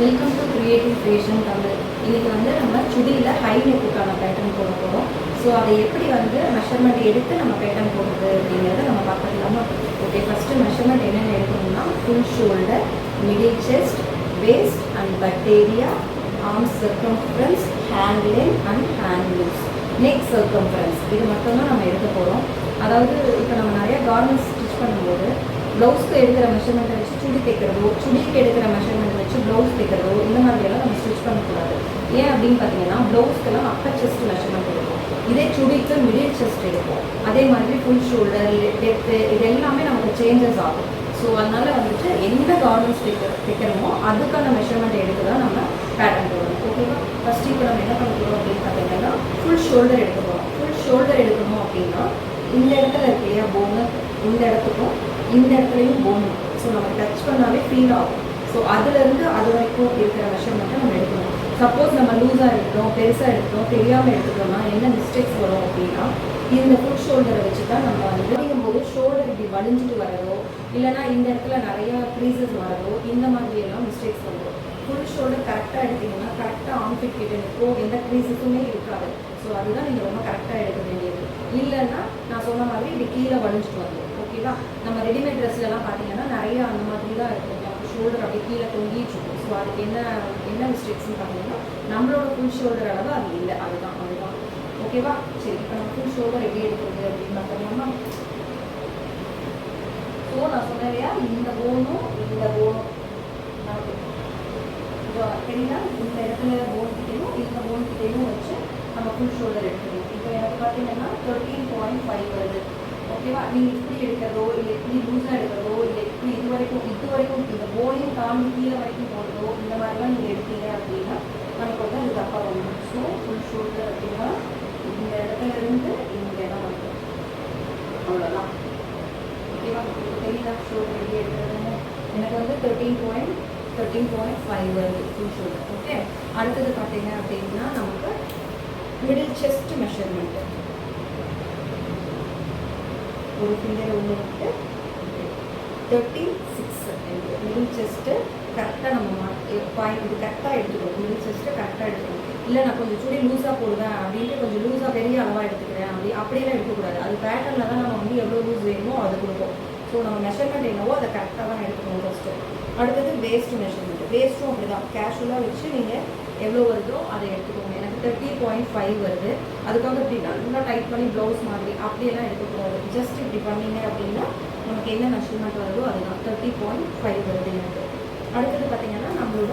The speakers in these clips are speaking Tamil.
Welcome to creative creation Tamil. இன்றைக்கி வந்து நம்ம சுடியில் ஹை நெக்குக்கான பேட்டர்ன் போட போகிறோம். ஸோ அதை எப்படி வந்து மெஷர்மெண்ட் எடுத்து நம்ம பேட்டர்ன் போடுறது அப்படிங்கிறத நம்ம பார்த்துக்கலாமா? ஓகே, ஃபஸ்ட்டு மெஷர்மெண்ட் என்னென்ன எடுக்கணும்னா full shoulder, middle chest, waist and butt area, arm circumference, hand length and hand loose, neck circumference, இது மட்டும்தான் நம்ம எடுக்க போகிறோம். அதாவது இப்போ நம்ம நிறையா கார்மெண்ட்ஸ் ஸ்டிச் பண்ணும்போது ப்ளவுஸ்க்கு எடுக்கிற மெஷர்மெண்ட்டை வச்சு சுடி தைக்கிறதோ, சுடிக்கு எடுக்கிற மெஷர்மெண்ட் வச்சு ப்ளவுஸ் தைக்கிறதோ இந்த மாதிரியெல்லாம் நம்ம ஸ்டிச் பண்ணக்கூடாது. ஏன் அப்படின்னு பார்த்தீங்கன்னா ப்ளவுஸ்க்கெல்லாம் அப்பர் செஸ்ட் மெஷர்மெண்ட் எடுக்கும், இதே சுடிக்கு மிடில் செஸ்ட் எடுக்கும். அதே மாதிரி ஃபுல் ஷோல்டர், டெப்த்து, இது எல்லாமே நமக்கு சேஞ்சஸ் ஆகும். ஸோ அதனால் வந்துட்டு எந்த கார்மெண்ட்ஸ் தைக்கிறோமோ அதுக்கான மெஷர்மெண்ட் எடுத்து தான் நம்ம பேட்டர்ன் போடணும். ஓகேவா? ஃபஸ்ட்டு இப்போ நம்ம என்ன பண்ண போகிறோம் அப்படின்னு பார்த்தீங்கன்னா ஃபுல் ஷோல்டர் எடுக்க போகிறோம். ஃபுல் ஷோல்டர் எடுக்கணும் அப்படின்னா இந்த இடத்துல இருக்கு இல்லையா போனு, இந்த இடத்துக்கும் இந்த இடத்துலையும் போன் இருக்கும். ஸோ நம்ம டச் பண்ணாலே ஃபீல் ஆகும். ஸோ அதுலேருந்து அது வரைக்கும் இருக்கிற மெஷர்மெண்ட்டை நம்ம எடுக்கணும். சப்போஸ் நம்ம லூஸாக எடுக்கிறோம், பெருசாக எடுக்கிறோம், தெரியாமல் எடுத்துக்கிறோம்னா என்ன மிஸ்டேக்ஸ் வரும் அப்படின்னா இந்த ஃபுல் ஷோல்டரை வச்சு தான் நம்ம வந்து போது ஷோல்டர் இப்படி வலிஞ்சிட்டு வரதோ, இல்லைனா இந்த இடத்துல நிறையா க்ரீசஸ் வரதோ, இந்த மாதிரியெல்லாம் மிஸ்டேக்ஸ் வரும். ஃபுல் ஷோல்டர் கரெக்டாக எடுத்திங்கன்னா கரெக்டாக ஆர்ம்ஃபிட் கிட்ட நிற்கும், எந்த க்ரீசஸுமே இருக்காது. ஸோ அதுதான் நீங்கள் ரொம்ப கரெக்டாக எடுக்க வேண்டியது. இல்லைன்னா நான் சொன்ன மாதிரி இப்படி கீழே வலிஞ்சிட்டு வரும். ஓகேவா? நம்ம ரெடிமேட் ட்ரெஸ்லலாம் பார்த்தீங்கன்னா நிறையா அந்த மாதிரி தான் இருக்கும், நமக்கு ஷோல்டர் அப்படியே கீழே தொங்கிட்டு இருக்கும். ஸோ அதுக்கு என்ன மிஸ்டேக்ஸ்ன்னு பார்த்தீங்கன்னா நம்மளோட ஃபுல் ஷோல்டர் அளவு அது இல்லை, அதுதான். ஓகேவா? சரி, இப்போ நம்ம ஃபுல் ஷோல்டர் எப்படி எடுக்கிறது அப்படின்னு பார்த்தோம்னா, ஸோ நான் சொன்னேன் இல்லையா, இந்த போனும் நமக்கு தெரியுதா, இந்த இடத்துல போன் கிட்டையும் இந்த போன் கிட்டையும் வச்சு நம்ம ஃபுல் ஷோல்டர் எடுக்கணும். இப்போ எனக்கு பார்த்தீங்கன்னா 13.5 வருது. ஓகேவா? நீங்கள் இப்படி எடுக்கிறதோ, இல்லை இப்படி லூஸாக எடுக்கிறதோ, இல்லை இப்படி இது வரைக்கும் இந்த போனையும் தாண்டி கீழே வரைக்கும் போடுறதோ, இந்த மாதிரிலாம் நீங்கள் எடுத்தீங்க அப்படின்னா நமக்கு வந்து அது தப்பாக வரும். ஸோ ஃபுல் ஷோல்டர் அப்படின்னா இந்த இடத்துல இருந்து இந்த இடம் வரும், அவ்வளோதான். ஓகேவா? தெரியுதா ஷோல்டர் எப்படி எடுக்கிறதுன்னு? எனக்கு வந்து 13.5 வருது ஃபுல் ஷோல்டர். ஓகே, அடுத்தது பார்த்தீங்க அப்படின்னா நமக்கு மிடில் செஸ்ட் மெஷர்மெண்ட்டு. ஒரு ஃபிங்கரை உள்ள விட்டு 36 மிடில் செஸ்ட்டு கரெக்டாக நம்ம இது கரெக்டாக எடுத்துக்கணும். மிடில் செஸ்ட்டு கரெக்டாக எடுத்துக்கணும். இல்லை நான் கொஞ்சம் சுடி லூஸாக போடுவேன் அப்படின்ட்டு கொஞ்சம் லூஸாக பெரிய அளவாக எடுத்துக்கிறேன் அப்படியெல்லாம் எடுக்கக்கூடாது. அது பேட்டர்னில் தான் நம்ம வந்து எவ்வளோ லூஸ் வேணுமோ அது கொடுப்போம். ஸோ நம்ம மெஷர்மெண்ட் என்னவோ அதை கரெக்டாக தான் எடுத்துக்கணும் ஃபஸ்ட்டு. அடுத்தது வேஸ்ட் மெஷர்மெண்ட். வேஸ்ட்டும் அப்படி தான் கேஷுவலாக வச்சு நீங்கள் எவ்வளோ வருதோ அதை எடுத்துக்கோங்க. எனக்கு 30.5 வருது. அதுக்காக இப்படி நல்லா டைட் பண்ணி ப்ளவுஸ் மாதிரி அப்படியெல்லாம் எடுக்கக்கூடாது. ஜஸ்ட் இப்படி பண்ணிங்க அப்படின்னா நமக்கு என்ன மெஷர்மெண்ட் வருதோ அதுதான். 30.5 வருது எனக்கு. அடுத்தது பார்த்திங்கன்னா நம்மளோட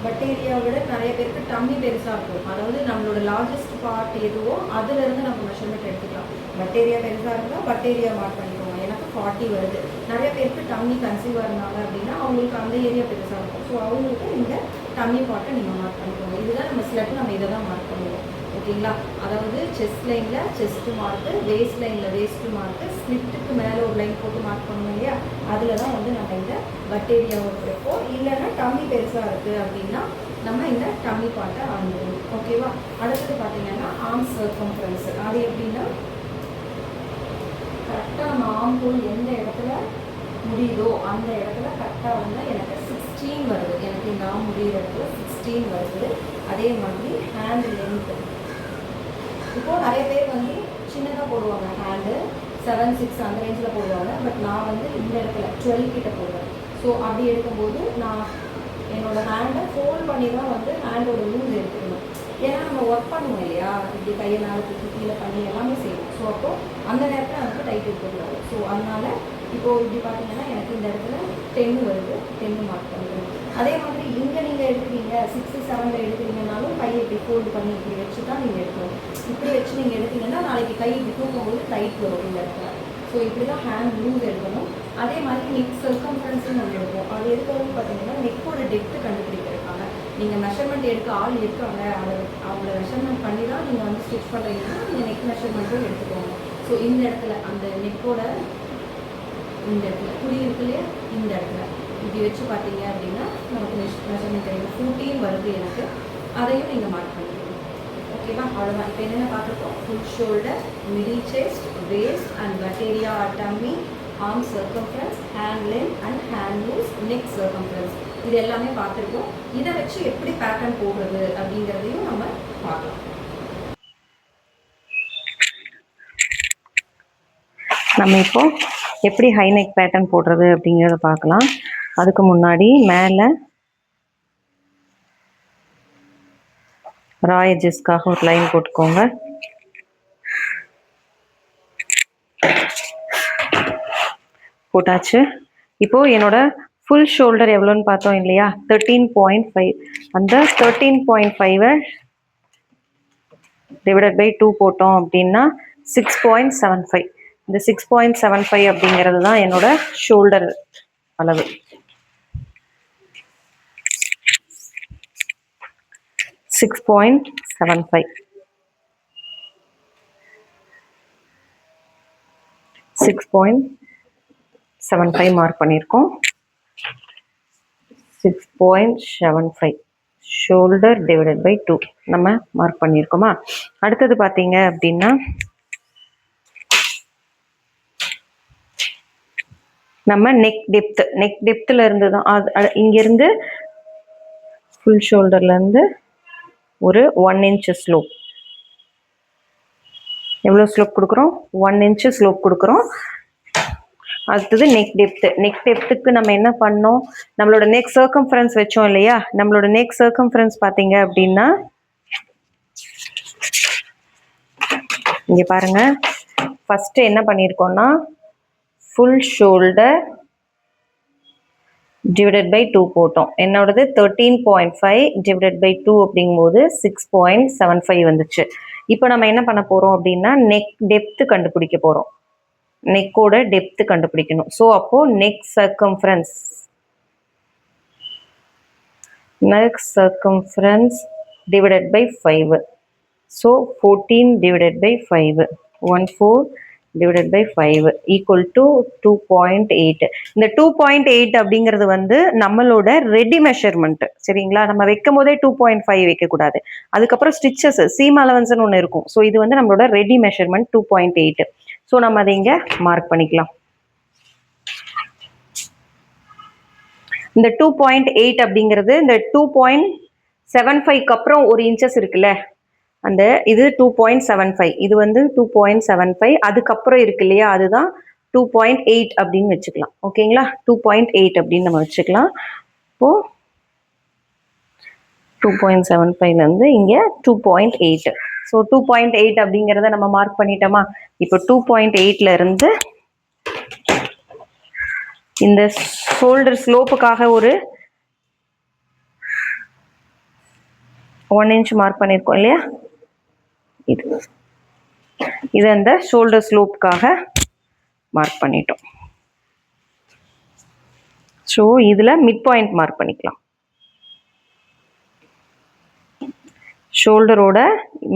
பட் ஏரியாவை விட நிறைய பேருக்கு டம்மி பெருசாக இருக்கும். அதாவது நம்மளோட லார்ஜஸ்ட் பார்ட் எதுவோ அதுலேருந்து நம்ம மெஷர்மெண்ட் எடுத்துக்கலாம். பட் ஏரியா பெருசாக இருந்தால் பட் ஏரியா மார்க் பண்ணிக்கோங்க. எனக்கு 40 வருது. நிறைய பேருக்கு டம்மி கன்சீவாக இருந்தாங்க அப்படின்னா அவங்களுக்கு அந்த ஏரியா பெருசாக இருக்கும். ஸோ அவங்களுக்கு இந்த டம்மி பார்ட்டை நீங்கள் மார்க் பண்ணிக்கோங்க. இதுதான் நம்ம ஸ்லெட், நம்ம இதை தான் மார்க் பண்ணுவோம். ஓகேங்களா? அதாவது செஸ்ட் லைனில் செஸ்ட்டு மார்க்கு, வேஸ்ட் லைனில் வேஸ்ட்டு மார்க்கு, ஸ்லிட்டுக்கு மேலே ஒரு லைன் போட்டு மார்க் பண்ணுவோம் இல்லையா, அதில் தான் வந்து நம்ம இந்த பட் ஏரியாவை வைப்போம். இல்லைன்னா டம்மி பெருசாக இருக்குது அப்படின்னா நம்ம இந்த டம்மி பார்ட்டை ஆரம்பிக்கணும். ஓகேவா? அடுத்தது பார்த்தீங்கன்னா ஆர்ம் சர்க்கம்ஃபரன்ஸ். அது எப்படின்னா கரெக்டாக நம்ம ஆர்ம் ஹோல் எந்த இடத்துல முடியுதோ அந்த இடத்துல கரெக்டாக வந்து எனக்கு 16 வருது. எனக்கு இந்த ஆர்ம் முடிகிற இடத்துல 16 வருது. அதே மாதிரி ஹேண்ட் லென்த்து, இப்போது நிறைய பேர் வந்து சின்னதாக போடுவாங்க, ஹேண்டு 7, 6 அந்த ரேஞ்சில் போடுவாங்க. பட் நான் வந்து இந்த இடத்துல 12 கிட்ட போடுவேன். ஸோ அப்படி எடுக்கும்போது நான் என்னோடய ஹேண்டை ஃபோல்ட் பண்ணி தான் வந்து ஹேண்டோட லூஸ் எடுத்துக்கணும். ஏன்னா நம்ம ஒர்க் பண்ணுவோம் இல்லையா, இப்படி கையை மேலே தூக்கி கீழே பண்ணி எல்லாமே செய்வோம். ஸோ அப்போது அந்த நேரத்தில் நமக்கு டைட் இருக்கக்கூடாது. ஸோ அதனால் இப்போது இப்படி பார்த்தீங்கன்னா எனக்கு இந்த இடத்துல 10 வருது. 10 மார்க் பண்ணுறேன். அதே மாதிரி இங்கே நீங்கள் எடுக்கிறீங்க 6, 7 எடுக்கிறீங்கனாலும் கையை இப்படி ஃபோல்டு பண்ணி இப்படி வச்சு தான் நீங்கள் எடுக்கணும். இப்படி வச்சு நீங்கள் எடுத்தீங்கன்னா நாளைக்கு கை இப்படி தூக்கும்போது டைட் வரும் இந்த இடத்துல. ஸோ இப்படி தான் ஹேண்ட் லூஸ் எடுக்கணும். அதே மாதிரி நெக் சர்க்கம்ஃபரன்ஸும் நம்ம எடுப்போம். அது எதுக்காக பார்த்தீங்கன்னா நெக்கோட டெப்த்து கண்டுபிடிக்கிறதுக்காக. நீங்கள் மெஷர்மெண்ட் எடுக்க ஆள் இருக்காங்க, அவங்கள மெஷர்மெண்ட் பண்ணி தான் நீங்கள் வந்து ஸ்டிச் பண்ணுறீங்கன்னா நீங்கள் நெக் மெஷர்மெண்ட்டும் எடுத்துக்கோங்க. ஸோ இந்த இடத்துல அந்த நெக்கோட இந்த இடத்துல குடி இருக்கு இல்லையா, இந்த இடத்துல இப்படி வச்சு பார்த்தீங்க அப்படின்னா நமக்கு மெஷர்மெண்ட் தெரியும். 14 வருது எனக்கு. அதையும் நீங்கள் மார்க் பண்ணிக்கணும். ஓகேவா? அவ்வளோதான். இப்போ என்னென்ன பார்த்துருக்கோம்? Full shoulder, middle chest, waist and butt area, dummy, arm circumference, hand length and hand loose, neck circumference. இது எல்லாமே பார்த்துருக்கோம். இதை வச்சு எப்படி பேட்டர்ன் போடுறது அப்படிங்கிறதையும் நம்ம பார்க்கலாம். நம்ம இப்போ எப்படி ஹை நெக் பேட்டர்ன் போடுறது அப்படிங்கிறத பார்க்கலாம். அதுக்கு முன்னாடி மேலே ரா எட்ஜஸ்க்காக ஒரு லைன் போட்டுக்கோங்க. போட்டாச்சு. இப்போது என்னோட ஃபுல் ஷோல்டர் எவ்வளோன்னு பார்த்தோம் இல்லையா, 13.5. அந்த 13.5 டிவைடட் பை 2 போட்டோம் அப்படின்னா 6.75. இந்த 6.75 அப்படிங்கிறது தான் என்னோட ஷோல்டர் அளவு. 6.75 6.75 மார்க் பண்ணியிருக்கோம். 6.75 ஷோல்டர் டிவைடட் பை 2 நம்ம மார்க் பண்ணியிருக்கோமா. அடுத்தது பார்த்தீங்க அப்படின்னா நம்ம நெக் டெப்த்தில் இருந்து தான் இங்கேருந்து ஃபுல் ஷோல்டர்லேருந்து ஒரு 1 inch ஸ்லோப். எவ்வளோ ஸ்லோப் கொடுக்குறோம்? 1 inch ஸ்லோப் கொடுக்குறோம். அடுத்தது நெக் டெப்த்துக்கு நம்ம என்ன பண்ணோம், நம்மளோட நெக் சர்க்கம்ஃபரன்ஸ் வச்சோம் இல்லையா. நம்மளோட நெக் சர்க்கம்ஃபரன்ஸ் பார்த்தீங்க அப்படின்னா இங்கே பாருங்க, ஃபஸ்ட்டு என்ன பண்ணியிருக்கோம்னா ஃபுல் ஷோல்டர் டிவைடட் பை 2 போட்டோம். என்னோடது 13.5 டிவைடட் பை 2 அப்படிங்கும்போது 6.75 வந்துச்சு. இப்போ நம்ம என்ன பண்ண போகிறோம் அப்படின்னா நெக் டெப்த்து கண்டுபிடிக்க போகிறோம். நெக்கோட டெப்த்து கண்டுபிடிக்கணும். ஸோ அப்போது neck circumference divided by 5. So 14 divided by 5, 14 divided by 5 equal to 2.8. இந்த 2.8 அப்படிங்கிறது வந்து நம்மளோட ரெடி மெஷர்மெண்ட். சரிங்களா, நம்ம வைக்கும் போதே 2.5 வைக்கக்கூடாது. அதுக்கப்புறம் ஸ்டிச்சஸ் சீம் அலவன்ஸ்னு ஒன்று இருக்கும். ஸோ இது வந்து நம்மளோட ரெடி மெஷர்மெண்ட் 2.8. ஸோ நம்ம அதை இங்கே மார்க் பண்ணிக்கலாம். இந்த 2.8 அப்படிங்கிறது இந்த 2.75க்கு அப்புறம் ஒரு இன்ச்சஸ் இருக்குல்ல, அந்த இது 2.75, இது வந்து 2.75, அதுக்கப்புறம் இருக்கு இல்லையா, அதுதான் 2.8 அப்படின்னு வச்சுக்கலாம். ஓகேங்களா, 2.8 அப்படின்னு நம்ம வச்சுக்கலாம். இப்போ 2.75லேருந்து இங்கே 2.8. ஸோ 2.8 அப்படிங்கிறத நம்ம மார்க் பண்ணிட்டோமா. இப்போ 2.8லேருந்து இந்த ஷோல்டர் ஸ்லோப்புக்காக ஒரு 1 inch மார்க் பண்ணியிருக்கோம் இல்லையா, இது அந்த ஷோல்டர் ஸ்லோப்புக்காக மார்க் பண்ணிட்டோம். ஸோ இதில் மிட் பாயிண்ட் மார்க் பண்ணிக்கலாம். ஷோல்டரோட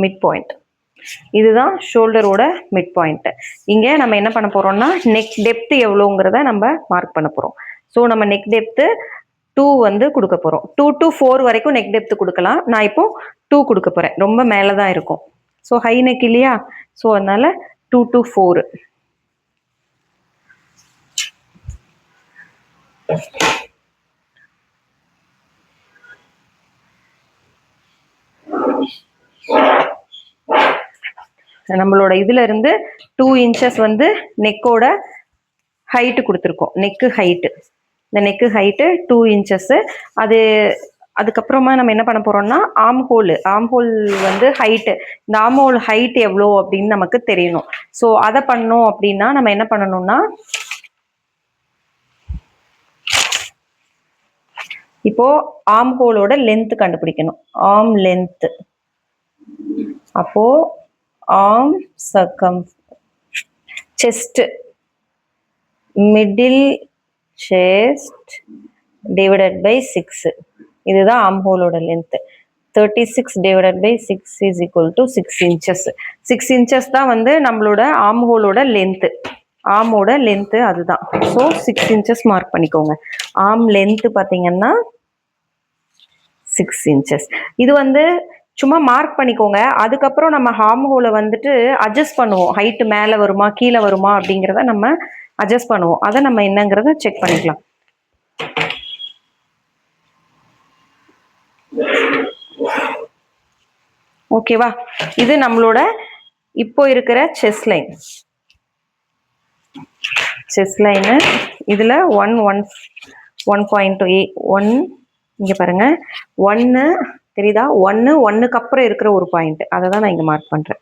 மிட் பாயிண்ட் இதுதான் ஷோல்டரோட மிட் பாயிண்ட். இங்கே நம்ம என்ன பண்ண போகிறோம்னா நெக் டெப்த் எவ்வளோங்கிறத நம்ம மார்க் பண்ண போகிறோம். ஸோ நம்ம நெக் டெப்த்து 2 வந்து கொடுக்க போகிறோம். 2 to 4 வரைக்கும் நெக் டெப்த் கொடுக்கலாம். நான் இப்போ 2 கொடுக்க போகிறேன். ரொம்ப மேலே தான் இருக்கும். ஸோ ஹை நெக் இல்லையா, ஸோ அதனால 2 to 4. நம்மளோட இதுல இருந்து 2 inches வந்து நெக்கோட ஹைட்டு கொடுத்துருக்கோம். நெக்கு ஹைட்டு, இந்த நெக்கு ஹைட்டு 2 inches. அதுக்கப்புறமா நம்ம என்ன பண்ண போறோம்னா ஆம் ஹோல் வந்து ஹைட்டு, இந்த ஆம் ஹோல் ஹைட் எவ்வளோ அப்படின்னு நமக்கு தெரியணும். ஸோ அதை பண்ணோம் அப்படின்னா நம்ம என்ன பண்ணணும்னா இப்போ ஆம் ஹோலோட லென்த் கண்டுபிடிக்கணும். ஆம் லென்த், அப்போ arm circum chest, middle chest divided by 6, இதுதான் ஆம் ஹோலோட length. 36 divided by 6 is equal to 6 inches. 6 inches தான் வந்து நம்மளோட ஆம் ஹோலோட லென்த்து, ஆமோட லென்த்து அதுதான். ஸோ 6 inches மார்க் பண்ணிக்கோங்க. ஆம் லென்த்து பார்த்தீங்கன்னா 6 inches. இது வந்து சும்மா மார்க் பண்ணிக்கோங்க. அதுக்கப்புறம் நம்ம ஆம் ஹோலை வந்துட்டு அட்ஜஸ்ட் பண்ணுவோம். ஹைட்டு மேலே வருமா கீழே வருமா அப்படிங்கிறத நம்ம அட்ஜஸ்ட் பண்ணுவோம். அதை நம்ம என்னங்கிறத செக் பண்ணிக்கலாம். ஓகேவா? இது நம்மளோட இப்போ இருக்கிற செஸ் லைன். செஸ் லைனு இதில் 1.2 1 இங்கே பாருங்க 1 தெரியுதா? 1க்கு அப்புறம் இருக்கிற ஒரு பாயிண்ட், அதை தான் நான் இங்கே மார்க் பண்ணுறேன்.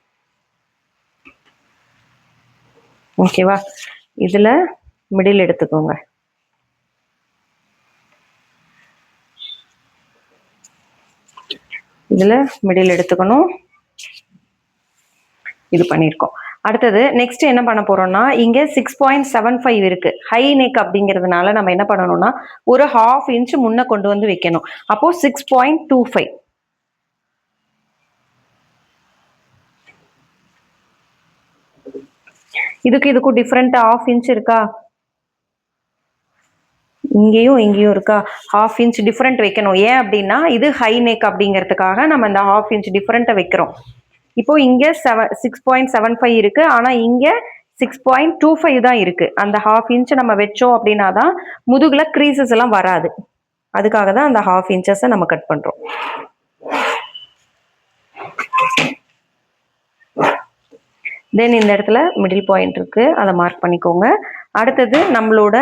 ஓகேவா? இதில் மிடில் எடுத்துக்கோங்க. இதில் மிடில் எடுத்துக்கணும். இது பண்ணியிருக்கோம். அடுத்தது நெக்ஸ்ட் என்ன பண்ண போறோம்னா, இங்க 6.75 இருக்கு. ஹை நெக் அப்படிங்கிறதுனால நம்ம என்ன பண்ணணும்னா ஒரு 1/2 இன்ச் முன்ன கொண்டு வந்து வைக்கணும். அப்போ 6.25. இதுக்கும் டிஃபரெண்ட் 1/2 இன்ச் இருக்கா? இங்கேயும் இங்கேயும் இருக்கா? 1/2 இன்ச் டிஃபரெண்ட் வைக்கணும். ஏன் அப்படின்னா இது ஹை நெக் அப்படிங்கிறதுக்காக நம்ம இந்த 1/2 இன்ச் டிஃபரெண்ட்டை வைக்கிறோம். இப்போ இங்க 6.75 இருக்கு, ஆனா இங்க 6.25 தான் இருக்கு. அந்த 1/2 இன்ச் நம்ம வச்சோம் அப்படின்னா தான் முதுகுல க்ரீசஸ் எல்லாம் வராது. அதுக்காக தான் அந்த 1/2 இன்ச்சஸை நம்ம கட் பண்றோம். தென் இந்த இடத்துல மிடில் பாயிண்ட் இருக்கு, அதை மார்க் பண்ணிக்கோங்க. அடுத்தது நம்மளோட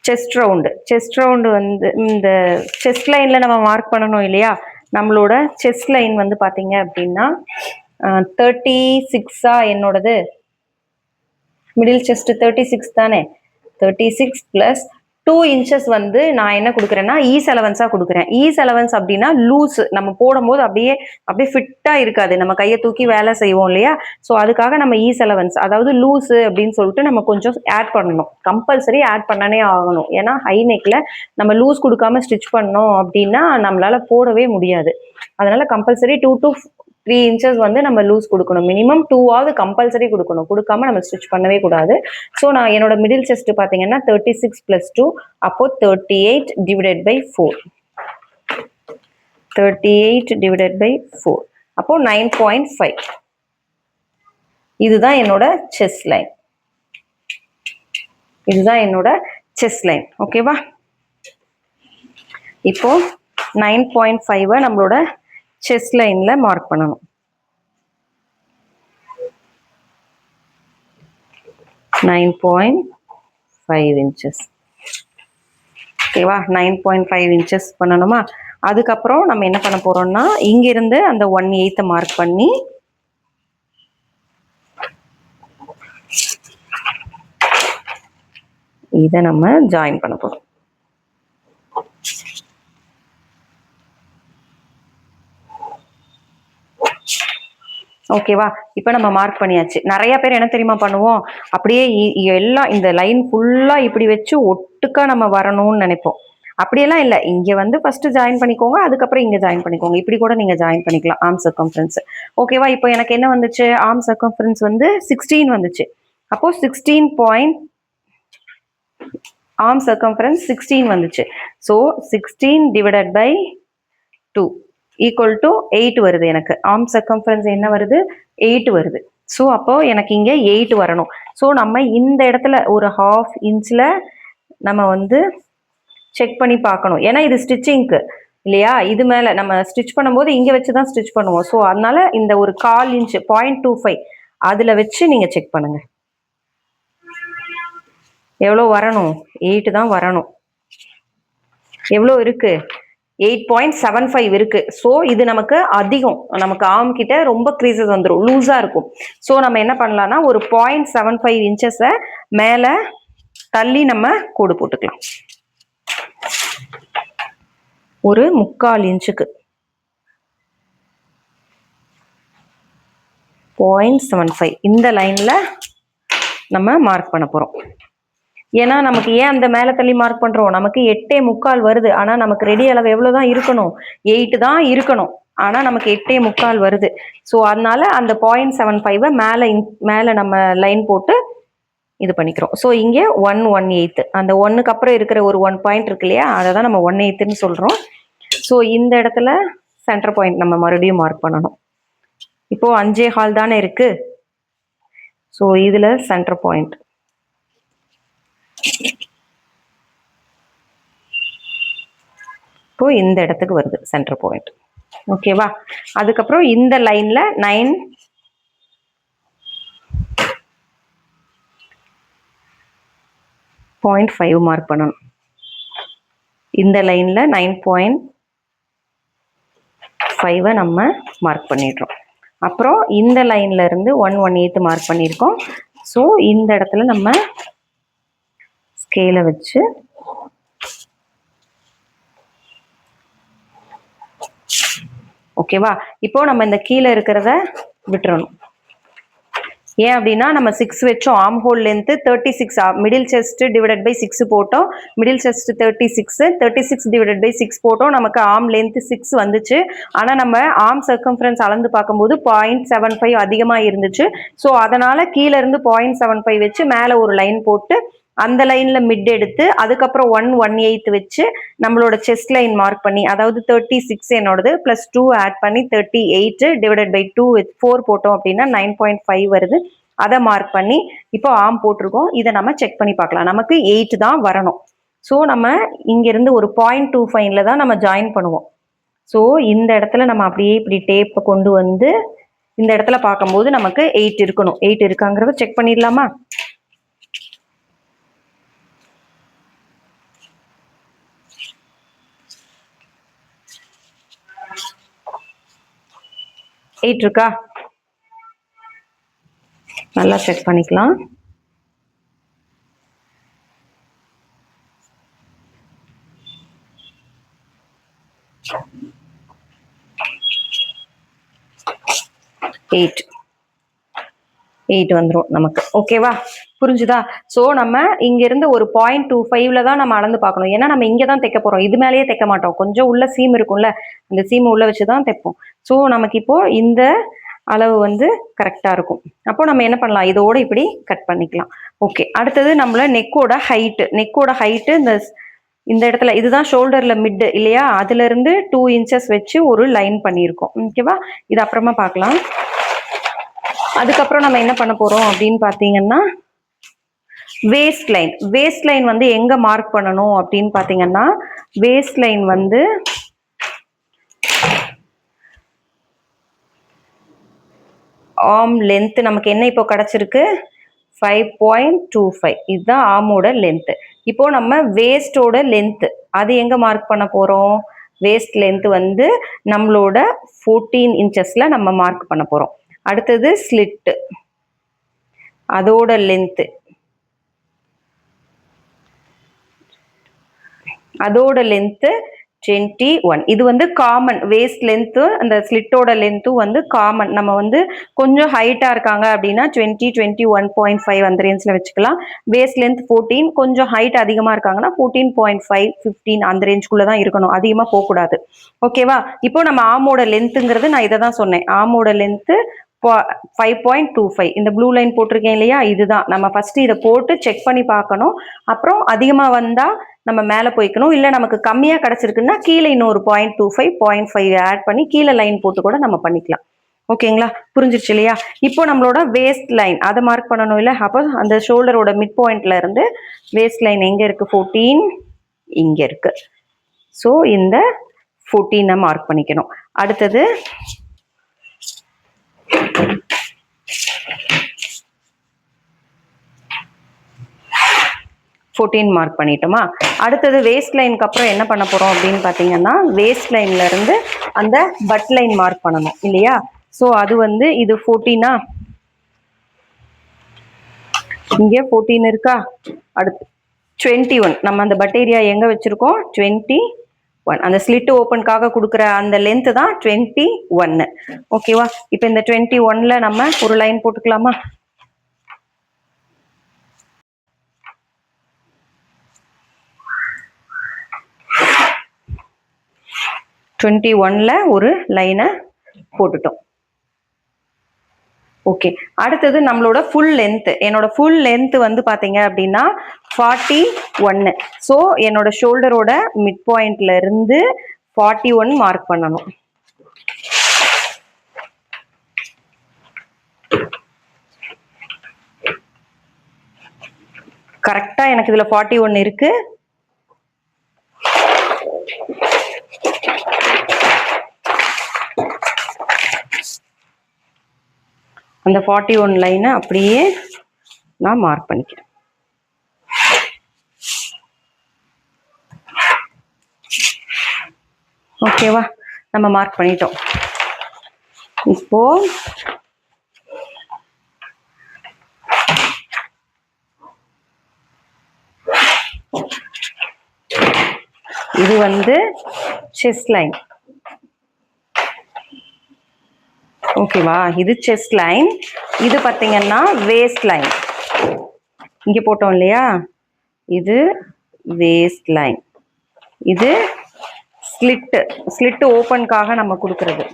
செஸ்ட் ரவுண்டு வந்து இந்த செஸ்ட் லைன்ல நம்ம மார்க் பண்ணணும் இல்லையா? நம்மளோட செஸ்ட் லைன் வந்து பாத்தீங்க அப்படின்னா 36 என்னோடது மிடில் செஸ்ட் 36 தானே? 36 பிளஸ் 2 இன்ச்சஸ் வந்து நான் என்ன கொடுக்குறேன்னா ஈஸ் அலவன்ஸா கொடுக்குறேன். ஈஸ் அலவன்ஸ் அப்படின்னா லூஸ், நம்ம போடும்போது அப்படியே ஃபிட்டா இருக்காது, நம்ம கையை தூக்கி வேலை செய்வோம் இல்லையா? ஸோ அதுக்காக நம்ம ஈஸ் அலவன்ஸ், அதாவது லூஸ் அப்படின்னு சொல்லிட்டு நம்ம கொஞ்சம் ஆட் பண்ணணும். கம்பல்சரி ஆட் பண்ணனே ஆகணும். ஏன்னா ஹை நெக்ல நம்ம லூஸ் கொடுக்காம ஸ்டிச் பண்ணோம் அப்படின்னா நம்மளால போடவே முடியாது. அதனால கம்பல்சரி 2 to 3 இன்ச்சஸ் வந்து நம்ம லூஸ் கொடுக்கணும். மினிமம் 2ஆவது கம்பல்சரி கொடுக்கணும். கொடுக்காம நம்ம ஸ்டிச் பண்ணவே கூடாது. ஸோ நான் என்னோட மிடில் செஸ்ட் பார்த்தீங்கன்னா 36 + 2, அப்போ 38 டிவைடட் பை 4. 38 டிவைடட் பை 4, அப்போ 9.5. இதுதான் என்னோட செஸ்ட் லைன். இதுதான் என்னோட செஸ்ட் லைன். ஓகேவா? இப்போ 9.5 நம்மளோட செஸ்ட் லைன்ல மார்க் பண்ணணும். 9.5 இன்ச்சஸ். ஓகேவா? 9.5 இன்ச்சஸ் பண்ணணுமா? அதுக்கப்புறம் நம்ம என்ன பண்ண போறோம்னா இங்கிருந்து அந்த 1/8 மார்க் பண்ணி இதை நம்ம ஜாயின் பண்ண போறோம். ஓகேவா? இப்போ நம்ம மார்க் பண்ணியாச்சு. நிறைய பேர் என்ன தெரியுமா பண்ணுவோம், அப்படியே எல்லாம் இந்த லைன் ஃபுல்லா இப்படி வச்சு ஒட்டுக்கா நம்ம வரணும்னு நினைப்போம். அப்படியெல்லாம் இல்லை. இங்க வந்து ஃபர்ஸ்ட் ஜாயின் பண்ணிக்கோங்க, அதுக்கப்புறம் இங்க ஜாயின் பண்ணிக்கோங்க. இப்படி கூட நீங்க ஜாயின் பண்ணிக்கலாம் ஆர்ம் சர்க்கம்ஃபரன்ஸ். ஓகேவா? இப்போ எனக்கு என்ன வந்துச்சு? ஆர்ம் சர்க்கம்ஃபரன்ஸ் வந்து 16 வந்துச்சு. அப்போ 16 ஆர்ம் சர்க்கம்ஃபரன்ஸ் 16 வந்துச்சு. So 16 divided by 2 equal to 8 வருது. எனக்கு ஆர்ம் சர்க்கம்ஃபரன்ஸ் என்ன வருது? 8 வருது. ஸோ அப்போ எனக்கு இங்க 8 வரணும். ஸோ நம்ம இந்த இடத்துல ஒரு 1/2 இன்ச்ல நம்ம வந்து செக் பண்ணி பார்க்கணும். ஏன்னா இது ஸ்டிச்சிங்க்கு இல்லையா? இது மேல நம்ம ஸ்டிச் பண்ணும்போது இங்க வச்சுதான் ஸ்டிச் பண்ணுவோம். ஸோ அதனால இந்த ஒரு 1/4 இன்ச் 0.25 அதுல வச்சு நீங்க செக் பண்ணுங்க. எவ்வளோ வரணும்? 8 தான் வரணும். எவ்வளோ இருக்கு? 8.75 இருக்கு. ஸோ இது நமக்கு அதிகம். நமக்கு ஆர்ம் கிட்ட ரொம்ப க்ரீசஸ் வந்துடும், லூஸா இருக்கும். ஸோ நம்ம என்ன பண்ணலாம்னா ஒரு 0.75 இன்ச்சஸை மேல தள்ளி நம்ம கோடு போட்டுக்கலாம். ஒரு 3/4 இன்ச்சுக்கு 0.75 இந்த லைன்ல நம்ம மார்க் பண்ண போறோம். ஏன்னா நமக்கு ஏன் அந்த மேல தள்ளி மார்க் பண்றோம்? நமக்கு 8.75 வருது. ஆனா நமக்கு ரெடி அளவு எவ்வளவுதான் இருக்கணும்? 8 தான் இருக்கணும். ஆனா நமக்கு 8.75 வருது. ஸோ அதனால அந்த 0.75 மேல நம்ம லைன் போட்டு இது பண்ணிக்கிறோம். ஸோ இங்கே 1/8 அந்த 1க்கு அப்புறம் இருக்கிற ஒரு 1 பாயிண்ட் இருக்கு இல்லையா? அதை தான் நம்ம 1/8ன்னு சொல்றோம். ஸோ இந்த இடத்துல சென்டர் பாயிண்ட் நம்ம மறுபடியும் மார்க் பண்ணணும். இப்போ 5.25 தானே இருக்கு. ஸோ இதுல சென்டர் பாயிண்ட் இப்போ இந்த இடத்துக்கு வருது சென்டர் பாயிண்ட். ஓகேவா? அதுக்கப்புறம் இந்த லைன்ல 9.5 மார்க் பண்ணணும். இந்த லைன்ல 9.5 நம்ம மார்க் பண்ணிடுறோம். அப்புறம் இந்த லைன்ல இருந்து 1/1/8 மார்க் பண்ணியிருக்கோம். ஸோ இந்த இடத்துல நம்ம ஸ்கேலை வச்சு ஓகேவா? இப்போ நம்ம இந்த கீழே இருக்கிறத விட்டுறணும். ஏன் அப்படின்னா நம்ம 6 வச்சோம். Arm hole length 36, middle chest divided by 6 போட்டோம். மிடில் செஸ்ட் 36 டிவைடட் பை 6 போட்டோம். நமக்கு ஆர்ம் லென்த் 6 வந்துச்சு. ஆனால் நம்ம ஆர்ம் சர்க்கம்ஃபரன்ஸ் அளந்து பார்க்கும்போது 0.75 அதிகமாக இருந்துச்சு. ஸோ அதனால கீழே இருந்து 0.75 வச்சு மேலே ஒரு லைன் போட்டு அந்த லைன்ல மிட் எடுத்து அதுக்கப்புறம் 1/1/8 வச்சு நம்மளோட செஸ்ட் லைன் மார்க் பண்ணி, அதாவது 36 என்னோடது பிளஸ் 2 ஆட் பண்ணி 38 டிவைடட் பை 2 வித் 4 போட்டோம் அப்படின்னா 9.5 வருது. அதை மார்க் பண்ணி இப்போ ஆர்ம் போட்டிருக்கோம். இதை நம்ம செக் பண்ணி பார்க்கலாம். நமக்கு 8 தான் வரணும். ஸோ நம்ம இங்கிருந்து ஒரு 0.25ல தான் நம்ம ஜாயின் பண்ணுவோம். ஸோ இந்த இடத்துல நம்ம அப்படியே இப்படி டேப்பை கொண்டு வந்து இந்த இடத்துல பார்க்கும்போது நமக்கு 8 இருக்கணும். 8 இருக்காங்கிறத செக் பண்ணிடலாமா? எயிட் இருக்கா? நல்லா செக் பண்ணிக்கலாம். எயிட் வந்துடும் நமக்கு. ஓகேவா? புரிஞ்சுதா? ஸோ நம்ம இங்கிருந்து ஒரு 0.25ல தான் நம்ம அளந்து பார்க்கணும். ஏன்னா நம்ம இங்கே தான் தைக்க போகிறோம். இது மேலேயே தைக்க மாட்டோம். கொஞ்சம் உள்ள சீம் இருக்கும்ல, அந்த சீம் உள்ள வச்சு தான் தைப்போம். ஸோ நமக்கு இப்போ இந்த அளவு வந்து கரெக்டாக இருக்கும். அப்போ நம்ம என்ன பண்ணலாம்? இதோட இப்படி கட் பண்ணிக்கலாம். ஓகே. அடுத்தது நம்மள நெக்கோட ஹைட்டு இந்த இடத்துல இதுதான் ஷோல்டர்ல மிட் இல்லையா? அதுல இருந்து 2 இன்ச்சஸ் வச்சு ஒரு லைன் பண்ணியிருக்கோம். ஓகேவா? இது அப்புறமா பார்க்கலாம். அதுக்கப்புறம் நம்ம என்ன பண்ண போறோம் அப்படின்னு பார்த்தீங்கன்னா வேஸ்ட் லைன் வந்து எங்க மார்க் பண்ணணும் அப்படின்னு பார்த்தீங்கன்னா வேஸ்ட் லைன் வந்து ஆர்ம் லென்த் நமக்கு என்ன இப்போ கிடைச்சிருக்கு? 5.25. இதுதான் ஆர்மோட லென்த். இப்போ நம்ம வேஸ்டோட லென்த் அது எங்க மார்க் பண்ண போறோம்? வேஸ்ட் லென்த் வந்து நம்மளோட 14 இன்ச்சஸ்ல நம்ம மார்க் பண்ண போறோம். அடுத்தது ஸ்லிட், அதோட லென்த், அதோட லென்த் 21. இது வந்து காமன். வேஸ்ட் லென்த்து அந்த ஸ்லிட்டோட லென்த்தும் வந்து காமன். நம்ம வந்து கொஞ்சம் ஹைட்டா இருக்காங்க அப்படின்னா 20, 21.5 அந்த ரேஞ்சில் வச்சுக்கலாம். வேஸ்ட் லென்த் 14, கொஞ்சம் ஹைட் அதிகமாக இருக்காங்கன்னா 14.5, 15 அந்த ரேஞ்சுக்குள்ளே தான் இருக்கணும். அதிகமாக போகக்கூடாது. ஓகேவா? இப்போ நம்ம ஆர்மோட லென்த்துங்கிறது நான் இதை தான் சொன்னேன். ஆர்மோட லென்த்து 5.25. இந்த ப்ளூ லைன் போட்டிருக்கேன் இல்லையா? இதுதான். நம்ம ஃபர்ஸ்ட் இதை போட்டு செக் பண்ணி பார்க்கணும். அப்புறம் அதிகமாக வந்தால் நம்ம மேலே போய்க்கணும். இல்லை நமக்கு கம்மியாக கிடச்சிருக்குன்னா கீழே இன்னொரு 0.25, 0.5 ஆட் பண்ணி கீழே லைன் போட்டு கூட நம்ம பண்ணிக்கலாம். ஓகேங்களா? புரிஞ்சிருச்சு இல்லையா? இப்போ நம்மளோட வேஸ்ட் லைன் அதை மார்க் பண்ணணும் இல்லை? அப்போ அந்த ஷோல்டரோட மிட் பாயிண்ட்ல இருந்து வேஸ்ட் லைன் எங்கே இருக்குது? 14 இங்கே இருக்கு. ஸோ இந்த 14 மார்க் பண்ணிக்கணும். அடுத்தது 14 மார்க் பண்ணிட்டோமா? அடுத்தது வேஸ்ட் லைனுக்கு அப்புறம் என்ன பண்ண போறோம் அப்படின்னு பார்த்தீங்கன்னா வேஸ்ட் லைன்ல இருந்து அந்த பட் லைன் மார்க் பண்ணணும் இல்லையா? ஸோ அது வந்து இது 14. இங்கே 14 இருக்கா? அடுத்து 21. நம்ம அந்த பட் ஏரியா எங்க வச்சிருக்கோம்? 21. அந்த ஸ்லிட் ஓப்பனுக்காக கொடுக்குற அந்த லென்த் தான் 21. ஓகேவா? இப்போ இந்த 21ல நம்ம ஒரு லைன் போட்டுக்கலாமா? 21ல ஒரு லைனை போட்டுட்டோம். ஓகே. அடுத்தது நம்மளோட ஃபுல் லென்த். என்னோட ஃபுல் லென்த் வந்து பாத்தீங்க அப்படின்னா 41. ஸோ என்னோட ஷோல்டரோட மிட் பாயிண்ட்ல இருந்து 41 மார்க் பண்ணணும். கரெக்டா எனக்கு இதுல 41 இருக்கு. அந்த 41 லைனை அப்படியே நான் மார்க் பண்ணிக்கிறேன். ஓகேவா, நம்ம மார்க் பண்ணிட்டோம். இப்போ இது வந்து செஸ்ட் லைன். ஓகேவா, இது செஸ்ட் லைன். இது பார்த்தீங்கன்னா வேஸ்ட் லைன். இங்கே போட்டோம் இல்லையா, இது வேஸ்ட் லைன். இது ஸ்லிட் ஓப்பனுக்காக நம்ம கொடுக்கறது.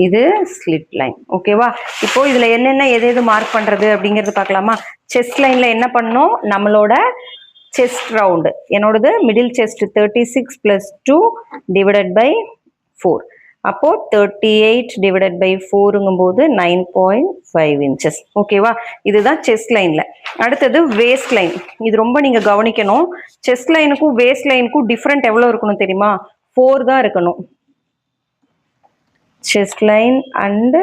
இது ஸ்லிட் லைன். ஓகேவா, இப்போ இதுல என்னென்ன எது மார்க் பண்றது அப்படிங்கிறது பார்க்கலாமா. செஸ்ட் லைன்ல என்ன பண்ணோம், நம்மளோட செஸ்ட் ரவுண்டு, என்னோடது மிடில் செஸ்ட் 36 + 2 டிவைடட் பை 4. அப்போ 38 டிவைடட் பை 4ங்கும் போது 9.5 இன்ச்சஸ். ஓகேவா, இதுதான் செஸ்ட் லைன்ல. அடுத்தது வேஸ்ட் லைன். இது ரொம்ப நீங்க கவனிக்கணும். செஸ்ட் லைனுக்கும் வேஸ்ட் லைனுக்கும் டிஃப்ரெண்ட் எவ்வளவு இருக்கணும் தெரியுமா? 4 தான் இருக்கணும். செஸ்ட் லைன் அண்ட்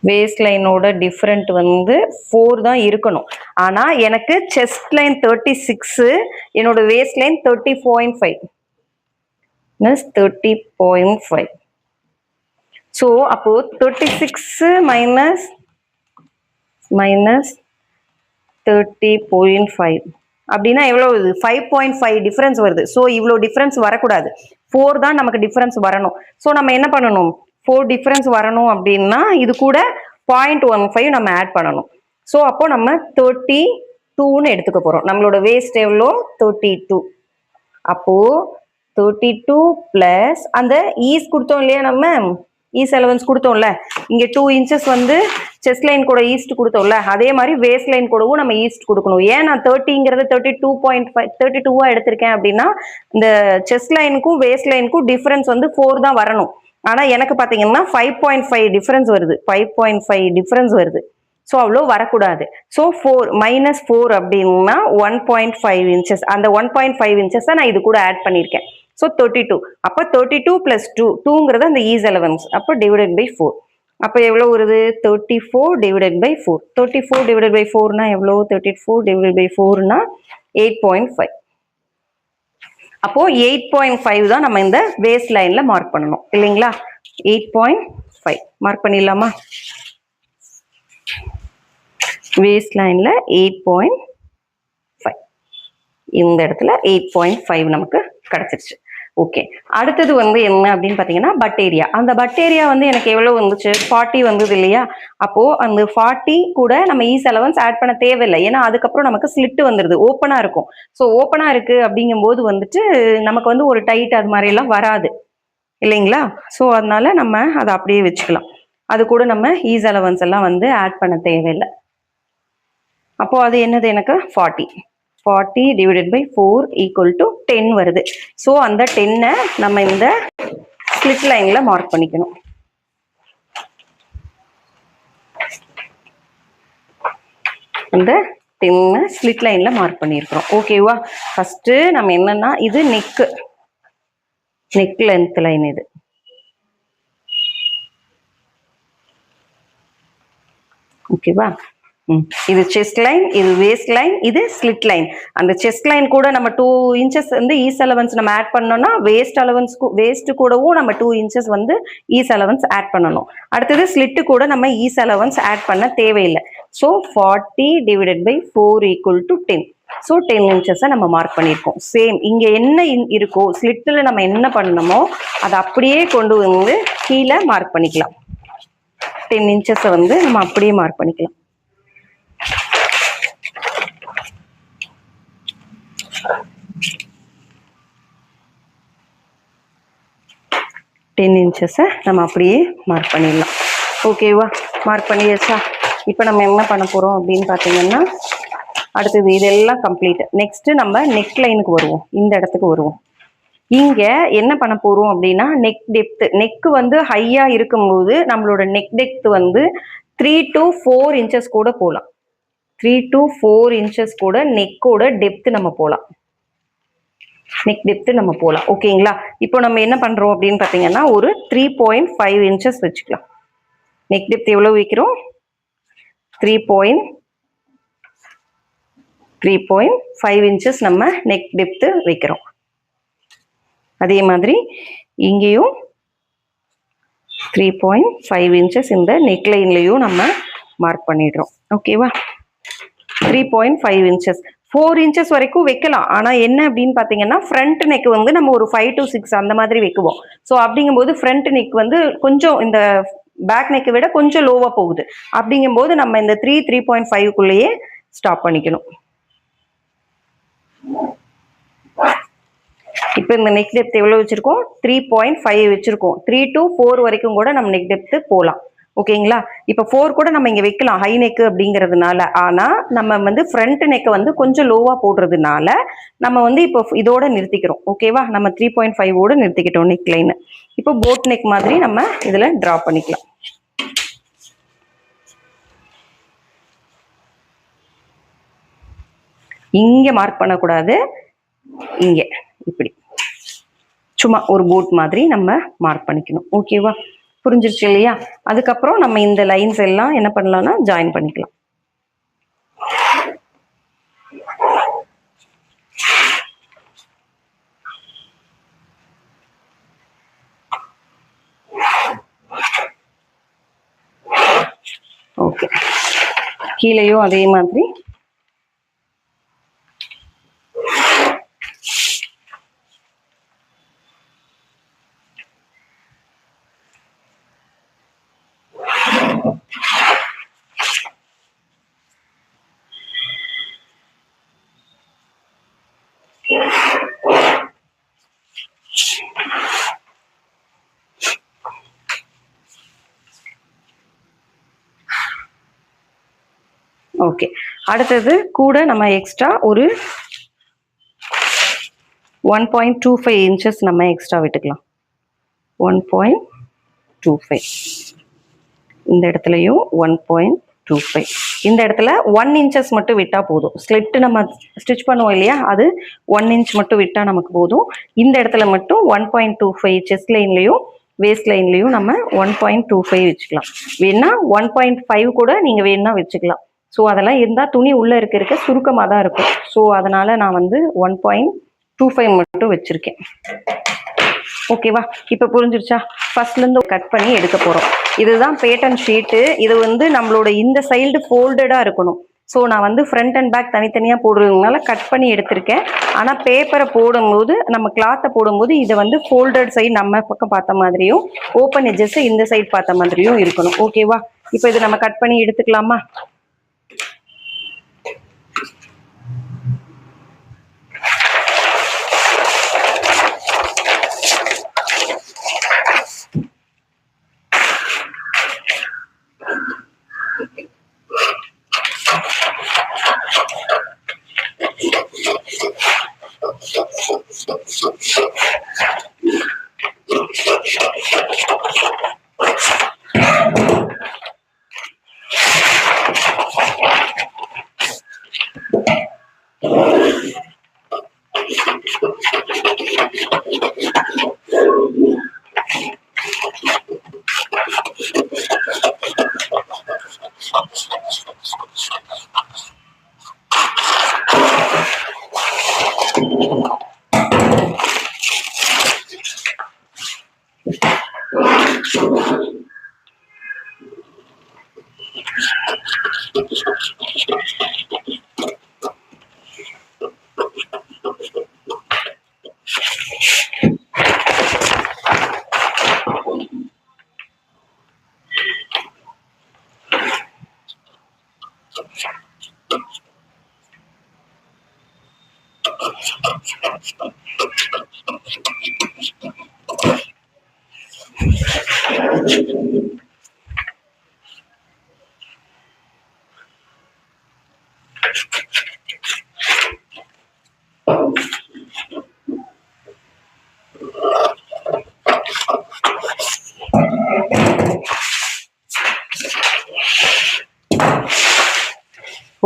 வேஸ்ட் லைனோட டிஃப்ரெண்ட் வந்து 4 தான் இருக்கணும். ஆனா எனக்கு செஸ்ட் லைன் 36, என்னோட வேஸ்ட் லைன் 30.5. 30.5. ஸோ அப்போ 36 மைனஸ் 30.5 அப்படின்னா எவ்வளோ வருது? 5.5 டிஃபரன்ஸ் வருது. ஸோ இவ்வளோ டிஃபரன்ஸ் வரக்கூடாது. 4 தான் நமக்கு டிஃபரன்ஸ் வரணும். ஸோ நம்ம என்ன பண்ணணும்? 4 டிஃபரன்ஸ் வரணும் அப்படின்னா இது கூட 0.15 நம்ம ஆட் பண்ணணும். ஸோ அப்போ நம்ம 32ன்னு எடுத்துக்க போறோம். நம்மளோட வேஸ்ட் எவ்வளோ? 32. அப்போ 32 பிளஸ் அந்த ஈஸ் கொடுத்தோம் இல்லையா, நம்ம ஈஸ் அலவன்ஸ் கொடுத்தோம்ல, இங்க 2 இன்ச்சஸ் வந்து செஸ்ட் லைன் கூட ஈஸ்ட் கொடுத்தோம்ல, அதே மாதிரி வேஸ்ட் லைன் கூடவும் நம்ம ஈஸ்ட் கொடுக்கணும். ஏன் நான் 30ங்கிறது 32.5 32வா எடுத்திருக்கேன் அப்படின்னா, இந்த செஸ்ட் லைனுக்கும் வேஸ்ட் லைனுக்கும் டிஃபரன்ஸ் வந்து 4 தான் வரணும். ஆனா எனக்கு பாத்தீங்கன்னா 5.5 டிஃபரன்ஸ் வருது. 5.5 டிஃபரன்ஸ் வருது. ஸோ அவ்வளோ வரக்கூடாது. ஸோ 4 -4 அப்படின்னா 1.5 இன்ச்சஸ். அந்த 1.5 இன்ச்சஸை நான் இது கூட ஆட் பண்ணியிருக்கேன். ஸோ 32. அப்போ 32 + 2, 2ங்கிறது அந்த ஈஸ் அலவன்ஸ். அப்போ டிவைடட் பை 4. அப்போ எவ்வளோ வருது? 34 டிவைடட் பை 4. 34 டிவைடட் பை 4னா எவ்வளோ? 34 டிவைடட் பை 4னா 8.5. அப்போ 8.5 தான் நம்ம இந்த வேஸ்ட் லைன்ல மார்க் பண்ணணும் இல்லைங்களா? 8.5 மார்க் பண்ணிடலாமா? வேஸ்ட் லைன்ல 8.5. இந்த இடத்துல 8.5 நமக்கு கிடைச்சிருச்சு. ஓகே, அடுத்தது வந்து என்ன அப்படின்னு பார்த்தீங்கன்னா பட் ஏரியா. அந்த பட் ஏரியா வந்து எனக்கு எவ்வளோ வந்துச்சு? 40 வந்தது இல்லையா? அப்போ அந்த 40 கூட நம்ம ஈஸ் அலவன்ஸ் ஆட் பண்ண தேவையில்லை. ஏன்னா அதுக்கப்புறம் நமக்கு ஸ்லிட் வந்துடுது, ஓப்பனா இருக்கும். ஸோ ஓப்பனா இருக்கு அப்படிங்கும்போது வந்துட்டு நமக்கு வந்து ஒரு டைட் அது மாதிரி எல்லாம் வராது இல்லைங்களா? ஸோ அதனால நம்ம அதை அப்படியே வச்சுக்கலாம். அது கூட நம்ம ஈஸ் அலவன்ஸ் எல்லாம் வந்து ஆட் பண்ண தேவையில்லை. அப்போ அது என்னது? எனக்கு 40 டிவைடட் பை 4 ஈக்குவல் டு 10 வருது. ஸோ அந்த 10-ஐ நம்ம இந்த ஸ்லிட் லைன்ல மார்க் பண்ணிக்கணும். இந்த 10-ஐ ஸ்லிட் லைன்ல மார்க் பண்ணியிருக்கிறோம். ஓகேவா, ஃபர்ஸ்ட் நம்ம என்னன்னா, இது நெக் லென்த் லைன். இது ஓகேவா? இது செஸ்ட் லைன், இது வேஸ்ட் லைன், இது ஸ்லிட் லைன். அந்த செஸ்ட் லைன் கூட நம்ம 2 இன்ச்சஸ் வந்து ஈஸ் அலவன்ஸ் நம்ம ஆட் பண்ணோம்னா வேஸ்ட் கூடவும் நம்ம 2 இன்ச்சஸ் வந்து ஈஸ் அலவன்ஸ் ஆட் பண்ணணும். அடுத்தது ஸ்லிட்டு கூட நம்ம ஈஸ் அலவன்ஸ் ஆட் பண்ண தேவையில்லை. So 40 divided by 4 equal to 10. So 10 இன்ச்சஸை நம்ம மார்க் பண்ணியிருக்கோம். சேம் இங்க என்ன இருக்கோ, ஸ்லிட்டில் நம்ம என்ன பண்ணணுமோ அதை அப்படியே கொண்டு வந்து கீழே மார்க் பண்ணிக்கலாம். 10 இன்ச்சஸை வந்து நம்ம அப்படியே மார்க் பண்ணிக்கலாம். இன்ச்சஸை நம்ம அப்படியே மார்க் பண்ணிடலாம். ஓகேவா, மார்க் பண்ணியாச்சா? இப்போ நம்ம என்ன பண்ண போறோம் அப்படின்னு பார்த்தீங்கன்னா, அடுத்தது இதெல்லாம் கம்ப்ளீட். நெக்ஸ்ட் நம்ம நெக் லைனுக்கு வருவோம். இந்த இடத்துக்கு வருவோம். இங்க என்ன பண்ண போறோம் அப்படின்னா, நெக் டெப்த். நெக் வந்து ஹையா இருக்கும்போது நம்மளோட நெக் டெப்த் வந்து 3 to 4 இன்ச்சஸ் கூட போகலாம். 3 to 4 இன்ச்சஸ் கூட நெக்கோட டெப்த் நம்ம போகலாம். நெக் டெப்த் நம்ம போகலாம். ஓகேங்களா? இப்போ நம்ம என்ன பண்றோம் அப்படின்னு பார்த்தீங்கன்னா ஒரு 3.5 இன்ச்சஸ் வச்சுக்கலாம். நெக் டெப்த் எவ்வளவு வைக்கிறோம்? 3.5 இன்ச்சஸ் நம்ம நெக் டெப்த் வைக்கிறோம். அதே மாதிரி இங்கேயும் 3.5 இன்ச்சஸ் இந்த நெக் லைன்லையும் நம்ம மார்க் பண்ணிடுறோம். ஓகேவா? 3.5 இன்ச்சஸ் 4 இன்ச்சஸ் வரைக்கும் வைக்கலாம். ஆனால் என்ன அப்படின்னு பார்த்தீங்கன்னா ஃப்ரண்ட் நெக் வந்து நம்ம ஒரு 5 to 6 அந்த மாதிரி வைக்குவோம். ஸோ அப்படிங்கும்போது ஃப்ரண்ட் நெக் வந்து கொஞ்சம் இந்த பேக் நெக்கை விட கொஞ்சம் லோவாக போகுது. அப்படிங்கும்போது நம்ம இந்த 3.5க்குள்ளேயே ஸ்டாப் பண்ணிக்கணும். இப்போ இந்த நெக் டெப்த் எவ்வளோ வச்சிருக்கோம்? 3.5 வச்சிருக்கோம். 3 to 4 வரைக்கும் கூட நம்ம நெக் டெப்த் போகலாம். ஓகேங்களா? இப்போ 4 கூட நம்ம இங்கே வைக்கலாம் ஹை நெக் அப்படிங்கிறதுனால. ஆனால் நம்ம வந்து ஃப்ரண்ட் நெக்கை வந்து கொஞ்சம் லோவாக போடுறதுனால நம்ம வந்து இப்போ இதோட நிறுத்திக்கிறோம். ஓகேவா? நம்ம 3.5ஓட நிறுத்திக்கிட்டோம் நெக் லைன். இப்போ போட் நெக் மாதிரி நம்ம இதில் ட்ரா பண்ணிக்கலாம். இங்கே மார்க் பண்ணக்கூடாது, இங்கே இப்படி சும்மா ஒரு போட் மாதிரி நம்ம மார்க் பண்ணிக்கணும். ஓகேவா? புரிஞ்சிருச்சு இல்லையா? அதுக்கப்புறம் நம்ம இந்த லைன்ஸ் எல்லாம் என்ன பண்ணலாம்னா ஜாயின் பண்ணிக்கலாம். ஓகே, கீழேயும் அதே மாதிரி ஓகே. அடுத்தது கூட நம்ம எக்ஸ்ட்ரா ஒரு 1.25 இன்ச்சஸ் நம்ம எக்ஸ்ட்ரா விட்டுக்கலாம். 1.25 இந்த இடத்துலையும் 1.25 இந்த இடத்துல 1 இன்ச்சஸ் மட்டும் விட்டா போதும். ஸ்லிட் நம்ம ஸ்டிச் பண்ணுவோம் இல்லையா, அது 1 இன்ச் மட்டும் விட்டா நமக்கு போதும். இந்த இடத்துல மட்டும் 1.25 செஸ்ட் லைன்லையும் வேஸ்ட் லைன்லையும் நம்ம 1.25 வச்சுக்கலாம். வேணா 1.5 கூட நீங்க வேணா வச்சுக்கலாம். ஸோ அதெல்லாம் இருந்தால் துணி உள்ளே இருக்க சுருக்கமாக தான் இருக்கும். ஸோ அதனால் நான் வந்து 1.25 மட்டும் வச்சுருக்கேன். ஓகேவா? இப்போ புரிஞ்சிருச்சா? ஃபர்ஸ்ட்லேருந்து கட் பண்ணி எடுக்க போகிறோம். இதுதான் பேட்டர்ன் ஷீட்டு. இது வந்து நம்மளோட இந்த சைடு ஃபோல்டடாக இருக்கணும். ஸோ நான் வந்து ஃப்ரண்ட் அண்ட் பேக் தனித்தனியாக போடுறதுனால கட் பண்ணி எடுத்திருக்கேன். ஆனால் பேப்பரை போடும்போது நம்ம கிளாத்தை போடும்போது இதை வந்து ஃபோல்டட் சைடு நம்ம பக்கம் பார்த்த மாதிரியும் ஓப்பன் எட்ஜஸ் இந்த சைடு பார்த்த மாதிரியும் இருக்கணும். ஓகேவா? இப்போ இதை நம்ம கட் பண்ணி எடுத்துக்கலாமா?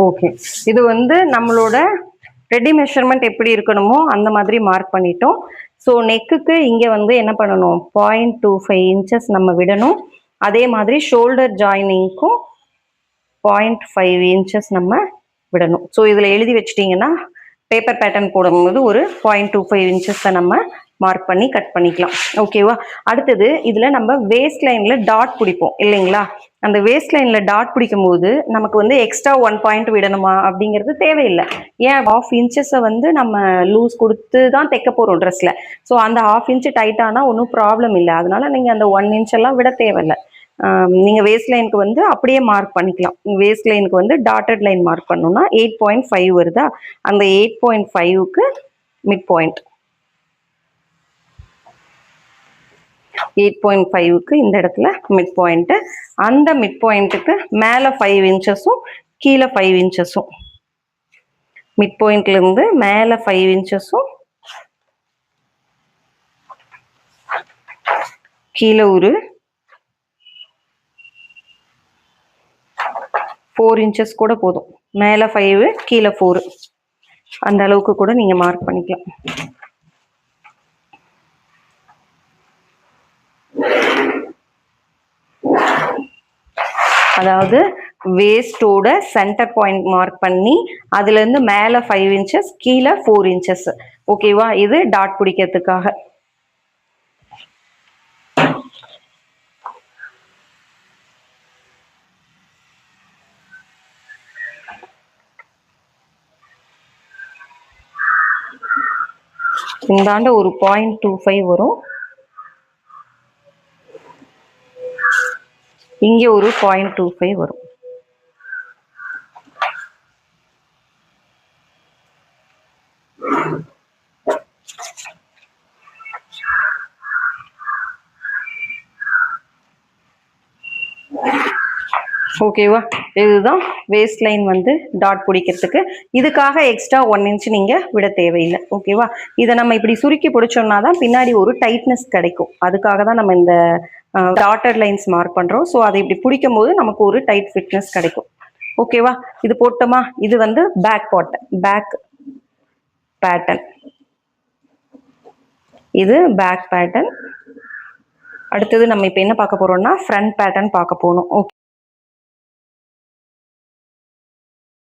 ஓகே, இது வந்து நம்மளோட ரெடி மெஷர்மெண்ட் எப்படி இருக்கணுமோ அந்த மாதிரி மார்க் பண்ணிட்டோம். ஸோ நெக்குக்கு இங்கே வந்து என்ன பண்ணணும், 0.25 இன்ச்சஸ் நம்ம விடணும். அதே மாதிரி ஷோல்டர் ஜாயினிங்க்கும் 0.5 இன்ச்சஸ் நம்ம விடணும். ஸோ இதில் எழுதி வச்சிட்டிங்கன்னா பேப்பர் பேட்டர்ன் போடும்போது ஒரு 0.25 இன்ச்சஸை நம்ம மார்க் பண்ணி கட் பண்ணிக்கலாம். ஓகேவா? அடுத்தது இதில் நம்ம வேஸ்ட் லைனில் டாட் பிடிப்போம் இல்லைங்களா? அந்த வேஸ்ட் லைனில் டாட் பிடிக்கும் போது நமக்கு வந்து எக்ஸ்ட்ரா 1 பாயிண்ட் விடணுமா அப்படிங்கிறது தேவையில்லை. ஏன் 1/2 இன்ச்சஸை வந்து நம்ம லூஸ் கொடுத்து தான் தைக்க போகிறோம் ட்ரெஸ்ஸில். ஸோ அந்த 1/2 இன்ச்சு டைட்டானால் ஒன்றும் ப்ராப்ளம் இல்லை. அதனால நீங்கள் அந்த 1 இன்ச் எல்லாம் விட தேவையில்லை. நீங்கள் வேஸ்ட் லைனுக்கு வந்து அப்படியே மார்க் பண்ணிக்கலாம். வேஸ்ட் லைனுக்கு வந்து டாட்டட் லைன் மார்க் பண்ணணும்னா 8.5 வருதா, அந்த 8.5க்கு மிட் பாயிண்ட், 8.5க்கு இந்த இடத்துல மிட் பாயிண்ட்டு. அந்த மிட் பாயிண்ட்டுக்கு மேலே 5 இன்ச்சஸும் கீழே 5 இன்ச்சஸும், மிட் பாயிண்ட்லேருந்து மேலே 5 இன்ச்சஸும் கீழே ஒரு 4 இன்ச்சஸ் கூட போதும். மேலே 5 கீழே 4 அந்த அளவுக்கு கூட நீங்கள் மார்க் பண்ணிக்கலாம். அதாவது வேஸ்டோட சென்டர் பாயிண்ட் மார்க் பண்ணி அதுலேருந்து மேலே 5 இன்ச்சஸ் கீழே 4 இன்ச்சஸ். ஓகேவா? இது டாட் பிடிக்கிறதுக்காக. இந்தாண்ட ஒரு 0.25 வரும், இங்கே ஒரு 0.25 வரும். ஓகேவா? இதுதான் வேஸ்ட் லைன் வந்து டாட் பிடிக்கிறதுக்கு. இதுக்காக எக்ஸ்ட்ரா 1 இன்ச் நீங்கள் விட தேவையில்லை. ஓகேவா? இதை நம்ம இப்படி சுருக்கி பிடிச்சோம்னா தான் பின்னாடி ஒரு டைட்னஸ் கிடைக்கும். அதுக்காக தான் நம்ம இந்த டாட்டட் லைன்ஸ் மார்க் பண்ணுறோம். ஸோ அதை இப்படி பிடிக்கும் போது நமக்கு ஒரு டைட் ஃபிட்னஸ் கிடைக்கும். ஓகேவா? இது போட்டோமா? இது வந்து பேக் பேட்டர்ன். இது பேக் பேட்டர்ன். அடுத்தது நம்ம இப்போ என்ன பார்க்க போறோம்னா ஃப்ரண்ட் பேட்டர்ன் பார்க்க போகணும்.